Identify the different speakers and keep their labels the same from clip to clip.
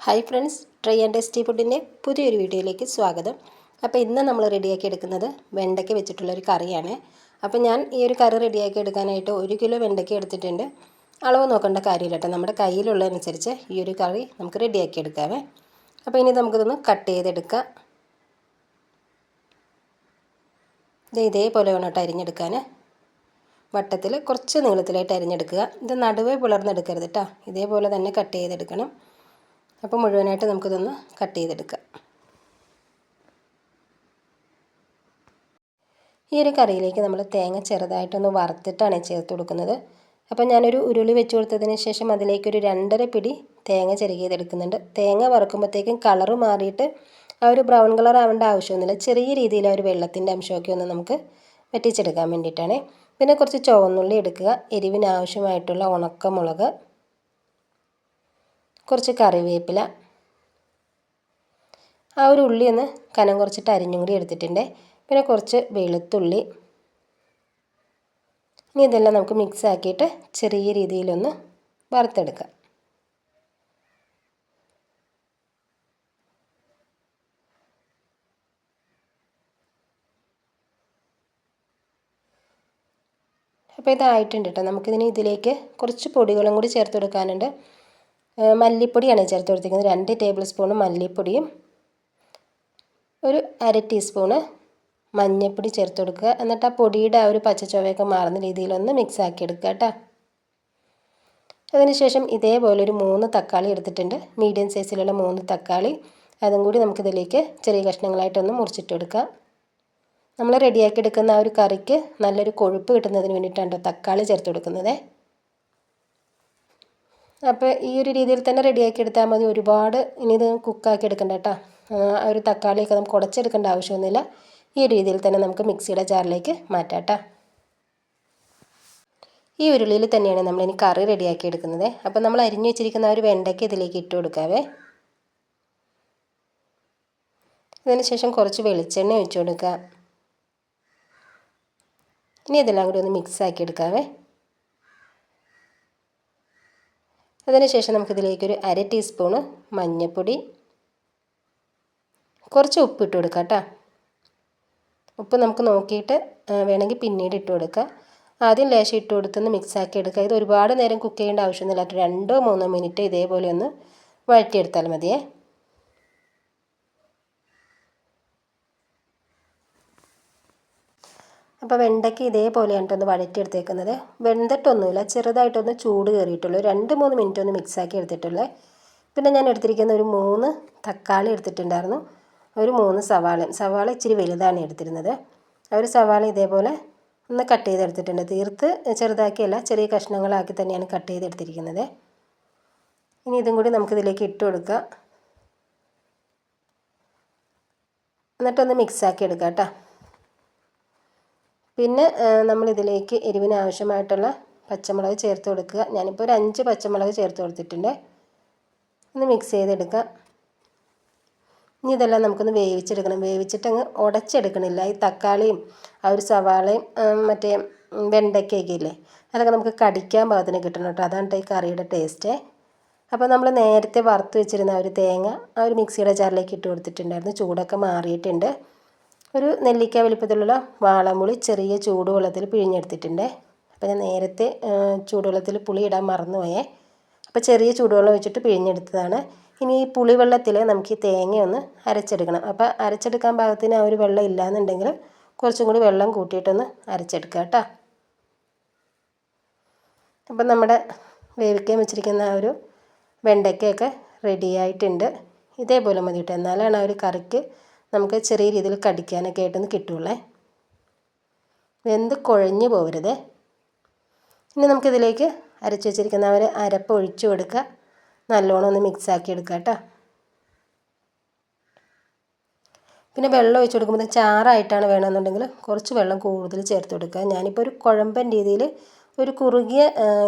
Speaker 1: Hi friends, try and tasty ഫുഡിൻ്റെ പുതിയൊരു വീഡിയോയിലേക്ക് സ്വാഗതം. അപ്പോൾ ഇന്ന് നമ്മൾ റെഡിയാക്കി എടുക്കുന്നത് വെണ്ടയ്ക്ക വെച്ചിട്ടുള്ളൊരു കറിയാണ്. അപ്പോൾ ഞാൻ ഈ ഒരു കറി റെഡിയാക്കി എടുക്കാനായിട്ട് 1 കിലോ വെണ്ടയ്ക്ക എടുത്തിട്ടുണ്ട്. അളവ് നോക്കേണ്ട കാര്യമില്ല കേട്ടോ, നമ്മുടെ കയ്യിലുള്ളതനുസരിച്ച് ഈ ഒരു കറി നമുക്ക് റെഡിയാക്കി എടുക്കാവേ. അപ്പോൾ ഇനി നമുക്കിതൊന്ന് കട്ട് ചെയ്തെടുക്കാം. ഇതേപോലെ വേണം കേട്ടോ അരിഞ്ഞെടുക്കാൻ. വട്ടത്തിൽ കുറച്ച് നീളത്തിലായിട്ട് അരിഞ്ഞെടുക്കുക. ഇത് നടുവേ പിളർന്നെടുക്കരുത് കേട്ടോ, ഇതേപോലെ തന്നെ കട്ട് ചെയ്തെടുക്കണം. അപ്പോൾ മുഴുവനായിട്ട് നമുക്കിതൊന്ന് കട്ട് ചെയ്തെടുക്കാം. ഈ ഒരു കറിയിലേക്ക് നമ്മൾ തേങ്ങ ചെറുതായിട്ടൊന്ന് വറുത്തിട്ടാണ് ചേർത്ത് കൊടുക്കുന്നത്. അപ്പോൾ ഞാനൊരു ഉരുളി വെച്ച് കൊടുത്തതിന് ശേഷം അതിലേക്കൊരു 2.5 പിടി തേങ്ങ ചിരകിയതെടുക്കുന്നുണ്ട്. തേങ്ങ വറുക്കുമ്പോഴത്തേക്കും കളറ് മാറിയിട്ട് ആ ഒരു ബ്രൗൺ കളർ ആവേണ്ട ആവശ്യമൊന്നുമില്ല. ചെറിയ രീതിയിൽ ആ ഒരു വെള്ളത്തിൻ്റെ അംശമൊക്കെ ഒന്ന് നമുക്ക് വറ്റിച്ചെടുക്കാൻ വേണ്ടിയിട്ടാണ്. പിന്നെ കുറച്ച് ചുവന്നുള്ളി എടുക്കുക, എരിവിന് ആവശ്യമായിട്ടുള്ള ഉണക്കമുളക്, കുറച്ച് കറിവേപ്പില, ആ ഒരു ഉള്ളി ഒന്ന് കനം കുറച്ചിട്ട് അരിഞ്ഞും കൂടി എടുത്തിട്ടുണ്ട്. പിന്നെ കുറച്ച് വെളുത്തുള്ളി. ഇനി ഇതെല്ലാം നമുക്ക് മിക്സ് ആക്കിയിട്ട് ചെറിയ രീതിയിലൊന്ന് വറുത്തെടുക്കാം. അപ്പോൾ ഇതായിട്ടുണ്ട് കേട്ടോ. നമുക്കിതിന് ഇതിലേക്ക് കുറച്ച് പൊടികളും കൂടി ചേർത്ത് കൊടുക്കാനുണ്ട്. മല്ലിപ്പൊടിയാണ് ചേർത്ത് കൊടുത്തിരിക്കുന്നത്. 2 ടേബിൾ സ്പൂൺ മല്ലിപ്പൊടിയും ഒരു 1/2 ടീസ്പൂണ് മഞ്ഞൾപ്പൊടി ചേർത്ത് കൊടുക്കുക. എന്നിട്ട് ആ പൊടിയുടെ ആ ഒരു പച്ച ചുവയൊക്കെ മാറുന്ന രീതിയിലൊന്ന് മിക്സ് ആക്കി എടുക്കുക കേട്ടോ. അതിനുശേഷം ഇതേപോലെ ഒരു 3 തക്കാളി എടുത്തിട്ടുണ്ട്, മീഡിയം സൈസിലുള്ള 3 തക്കാളി. അതും കൂടി നമുക്കിതിലേക്ക് ചെറിയ കഷ്ണങ്ങളായിട്ടൊന്ന് മുറിച്ചിട്ട് കൊടുക്കുക. നമ്മൾ റെഡിയാക്കി എടുക്കുന്ന ആ ഒരു കറിക്ക് നല്ലൊരു കൊഴുപ്പ് കിട്ടുന്നതിന് വേണ്ടിയിട്ടാണ് തക്കാളി ചേർത്ത് കൊടുക്കുന്നത്. അപ്പോൾ ഈ ഒരു രീതിയിൽ തന്നെ റെഡിയാക്കി എടുത്താൽ മതി. ഒരുപാട് ഇനി ഇത് കുക്കാക്കി എടുക്കണ്ട കേട്ടോ. ആ ഒരു തക്കാളിയൊക്കെ നമുക്ക് ഉടച്ചെടുക്കേണ്ട ആവശ്യമൊന്നുമില്ല. ഈ ഒരു രീതിയിൽ തന്നെ നമുക്ക് മിക്സിയുടെ ജാറിലേക്ക് മാറ്റാം കേട്ടോ. ഈ ഉരുളിയിൽ തന്നെയാണ് നമ്മളിനി കറി റെഡിയാക്കി എടുക്കുന്നത്. അപ്പോൾ നമ്മൾ അരിഞ്ഞു വെച്ചിരിക്കുന്ന ആ ഒരു വെണ്ടയ്ക്ക് ഇതിലേക്ക് ഇട്ട് കൊടുക്കാവേ. അതിനുശേഷം കുറച്ച് വെളിച്ചെണ്ണ ഒഴിച്ചു കൊടുക്കുക. ഇനി ഇതെല്ലാം കൂടി ഒന്ന് മിക്സ് ആക്കി എടുക്കാവേ. അതിനുശേഷം നമുക്കിതിലേക്കൊരു 1/2 ടീസ്പൂണ് മഞ്ഞൾപ്പൊടി, കുറച്ച് ഉപ്പ് ഇട്ട് കൊടുക്കാം കേട്ടോ. ഉപ്പ് നമുക്ക് നോക്കിയിട്ട് വേണമെങ്കിൽ പിന്നീട് ഇട്ട് കൊടുക്കുക. ആദ്യം ലേശം ഇട്ട് കൊടുത്തൊന്ന് മിക്സ് ആക്കി എടുക്കുക. ഇത് ഒരുപാട് നേരം കുക്ക് ചെയ്യേണ്ട ആവശ്യമൊന്നുമില്ല. 2-3 മിനിറ്റ് ഇതേപോലെ ഒന്ന് വഴറ്റിയെടുത്താൽ മതിയേ. അപ്പോൾ വെണ്ടയ്ക്ക് ഇതേപോലെയാണ് ഒന്ന് വഴറ്റിയെടുത്തേക്കുന്നത്. വെന്തിട്ടൊന്നുമില്ല, ചെറുതായിട്ടൊന്ന് ചൂട് കയറിയിട്ടുള്ളൂ. 2-3 മിനിറ്റ് ഒന്ന് മിക്സാക്കി എടുത്തിട്ടുള്ളൂ. പിന്നെ ഞാൻ എടുത്തിരിക്കുന്ന ഒരു 3 തക്കാളി എടുത്തിട്ടുണ്ടായിരുന്നു, ഒരു 3 സവാള ഇച്ചിരി വലുതാണ് എടുത്തിരുന്നത്. ആ ഒരു സവാള ഇതേപോലെ ഒന്ന് കട്ട് ചെയ്തെടുത്തിട്ടുണ്ട്. തീർത്ത് ചെറുതാക്കിയല്ല, ചെറിയ കഷ്ണങ്ങളാക്കി തന്നെയാണ് കട്ട് ചെയ്തെടുത്തിരിക്കുന്നത്. ഇനി ഇതും കൂടി നമുക്കിതിലേക്ക് ഇട്ട് കൊടുക്കാം. എന്നിട്ടൊന്ന് മിക്സാക്കി എടുക്കാം കേട്ടോ. പിന്നെ നമ്മളിതിലേക്ക് എരിവിന് ആവശ്യമായിട്ടുള്ള പച്ചമുളക് ചേർത്ത് കൊടുക്കുക. ഞാനിപ്പോൾ ഒരു 5 പച്ചമുളക് ചേർത്ത് കൊടുത്തിട്ടുണ്ട്. ഒന്ന് മിക്സ് ചെയ്തെടുക്കുക. ഇനി ഇതെല്ലാം നമുക്കൊന്ന് വേവിച്ചെടുക്കണം. വേവിച്ചിട്ടങ്ങ് ഉടച്ചെടുക്കണില്ല. ഈ തക്കാളിയും ആ ഒരു സവാളയും മറ്റേ വെണ്ടയ്ക്കൊക്കെ ഇല്ലേ, അതൊക്കെ നമുക്ക് കടിക്കാൻ പാകത്തിന് കിട്ടണം കേട്ടോ. അതാണ് ഈ കറിയുടെ ടേസ്റ്റ്. അപ്പോൾ നമ്മൾ നേരത്തെ വറുത്ത് വെച്ചിരുന്ന ആ ഒരു തേങ്ങ ആ ഒരു മിക്സിയുടെ ജാറിലേക്ക് ഇട്ട് കൊടുത്തിട്ടുണ്ടായിരുന്നു. ചൂടൊക്കെ മാറിയിട്ടുണ്ട്. ഒരു നെല്ലിക്ക വലിപ്പത്തിലുള്ള വാളംപുളി ചെറിയ ചൂടുവെള്ളത്തിൽ പിഴിഞ്ഞെടുത്തിട്ടുണ്ട്. അപ്പോൾ ഞാൻ നേരത്തെ ചൂടുവെള്ളത്തിൽ പുളി ഇടാൻ മറന്നുപോയേ. അപ്പോൾ ചെറിയ ചൂടുവെള്ളം ഒഴിച്ചിട്ട് പിഴിഞ്ഞെടുത്തതാണ്. ഇനി ഈ പുളിവെള്ളത്തിൽ നമുക്ക് ഈ തേങ്ങയൊന്ന് അരച്ചെടുക്കണം. അപ്പോൾ അരച്ചെടുക്കാൻ പാകത്തിന് ആ ഒരു വെള്ളം ഇല്ലയെന്നുണ്ടെങ്കിൽ കുറച്ചും കൂടി വെള്ളം കൂട്ടിയിട്ടൊന്ന് അരച്ചെടുക്കുക കേട്ടോ. അപ്പം നമ്മുടെ വേവിക്കാൻ വെച്ചിരിക്കുന്ന ആ ഒരു വെണ്ടയ്ക്കയൊക്കെ റെഡിയായിട്ടുണ്ട്. ഇതേപോലെ മതി കേട്ടോ, എന്നാലാണ് ആ ഒരു കറിക്ക് നമുക്ക് ചെറിയ രീതിയിൽ കടിക്കാനൊക്കെ ആയിട്ടൊന്ന് കിട്ടുള്ളേ. വെന്ത് കുഴഞ്ഞു പോകരുത്. ഇനി നമുക്കിതിലേക്ക് അരച്ച് വെച്ചിരിക്കുന്ന ഒരു അരപ്പ് ഒഴിച്ചു കൊടുക്കുക. നല്ലോണം ഒന്ന് മിക്സ് ആക്കി എടുക്കുക കേട്ടോ. പിന്നെ വെള്ളം ഒഴിച്ച് കൊടുക്കുമ്പോൾ ചാറായിട്ടാണ് വേണമെന്നുണ്ടെങ്കിൽ കുറച്ച് വെള്ളം കൂടുതൽ ചേർത്ത് കൊടുക്കുക. ഞാനിപ്പോൾ ഒരു കുഴമ്പൻ രീതിയിൽ ഒരു കുറുകിയ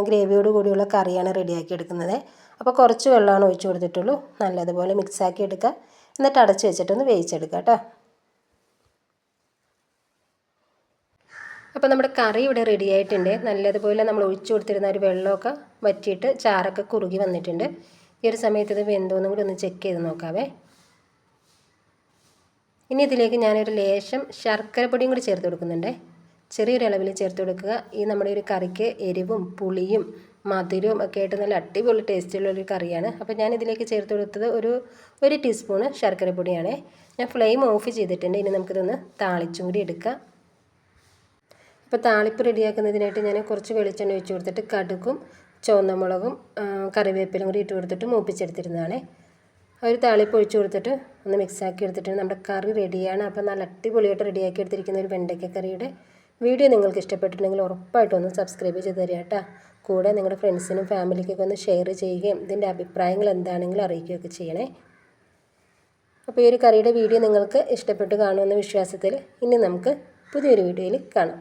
Speaker 1: ഗ്രേവിയോട് കൂടിയുള്ള കറിയാണ് റെഡിയാക്കി എടുക്കുന്നത്. അപ്പോൾ കുറച്ച് വെള്ളമാണ് ഒഴിച്ച് കൊടുത്തിട്ടുള്ളൂ. നല്ലതുപോലെ മിക്സാക്കി എടുക്കുക. എന്നിട്ട് അടച്ച് വെച്ചിട്ടൊന്ന് വേവിച്ചെടുക്കുക കേട്ടോ. അപ്പോൾ നമ്മുടെ കറി ഇവിടെ റെഡി ആയിട്ടുണ്ട്. നല്ലതുപോലെ നമ്മൾ ഒഴിച്ചു കൊടുത്തിരുന്ന ഒരു വെള്ളമൊക്കെ വറ്റിയിട്ട് ചാറൊക്കെ കുറുകി വന്നിട്ടുണ്ട്. ഈ ഒരു സമയത്ത് ഇത് വെന്തോന്നും കൂടി ഒന്ന് ചെക്ക് ചെയ്ത് നോക്കാവേ. ഇനി ഇതിലേക്ക് ഞാനൊരു ലേശം ശർക്കര പൊടിയും കൂടി ചേർത്ത് കൊടുക്കുന്നുണ്ട്. ചെറിയൊരു അളവിൽ ചേർത്ത് കൊടുക്കുക. ഈ നമ്മുടെ ഒരു കറിക്ക് എരിവും പുളിയും മധുരവും ഒക്കെ ആയിട്ട് നല്ല അടിപൊളി ടേസ്റ്റുള്ളൊരു കറിയാണ്. അപ്പോൾ ഞാൻ ഇതിലേക്ക് ചേർത്ത് കൊടുത്തത് ഒരു ടീസ്പൂണ് ശർക്കര പൊടിയാണ്. ഞാൻ ഫ്ലെയിം ഓഫ് ചെയ്തിട്ടുണ്ട്. ഇനി നമുക്കിതൊന്ന് താളിച്ചും കൂടി എടുക്കാം. അപ്പോൾ താളിപ്പ് റെഡിയാക്കുന്നതിനായിട്ട് ഞാൻ കുറച്ച് വെളിച്ചെണ്ണ ഒഴിച്ച് കൊടുത്തിട്ട് കടുകും ചുവന്ന മുളകും കറിവേപ്പിലും കൂടി ഇട്ട് കൊടുത്തിട്ട് മൂപ്പിച്ചെടുത്തിരുന്നതാണ്. ഒരു താളിപ്പ് ഒഴിച്ച് കൊടുത്തിട്ട് ഒന്ന് മിക്സാക്കി എടുത്തിട്ടുണ്ട്. നമ്മുടെ കറി റെഡിയാണ്. അപ്പോൾ നല്ല അടിപൊളിയായിട്ട് റെഡിയാക്കി എടുത്തിരിക്കുന്ന ഒരു വെണ്ടയ്ക്ക കറിയുടെ വീഡിയോ നിങ്ങൾക്ക് ഇഷ്ടപ്പെട്ടിട്ടുണ്ടെങ്കിൽ ഉറപ്പായിട്ടും ഒന്ന് സബ്സ്ക്രൈബ് ചെയ്ത് തരിക കേട്ടോ. കൂടെ നിങ്ങളുടെ ഫ്രണ്ട്സിനും ഫാമിലിക്കൊക്കെ ഒന്ന് ഷെയർ ചെയ്യുകയും ഇതിൻ്റെ അഭിപ്രായങ്ങൾ എന്താണെങ്കിലും അറിയിക്കുകയൊക്കെ ചെയ്യണേ. അപ്പോൾ ഈ ഒരു കറിയുടെ വീഡിയോ നിങ്ങൾക്ക് ഇഷ്ടപ്പെട്ട് കാണുമെന്ന വിശ്വാസത്തിൽ ഇനി നമുക്ക് പുതിയൊരു വീഡിയോയിൽ കാണാം.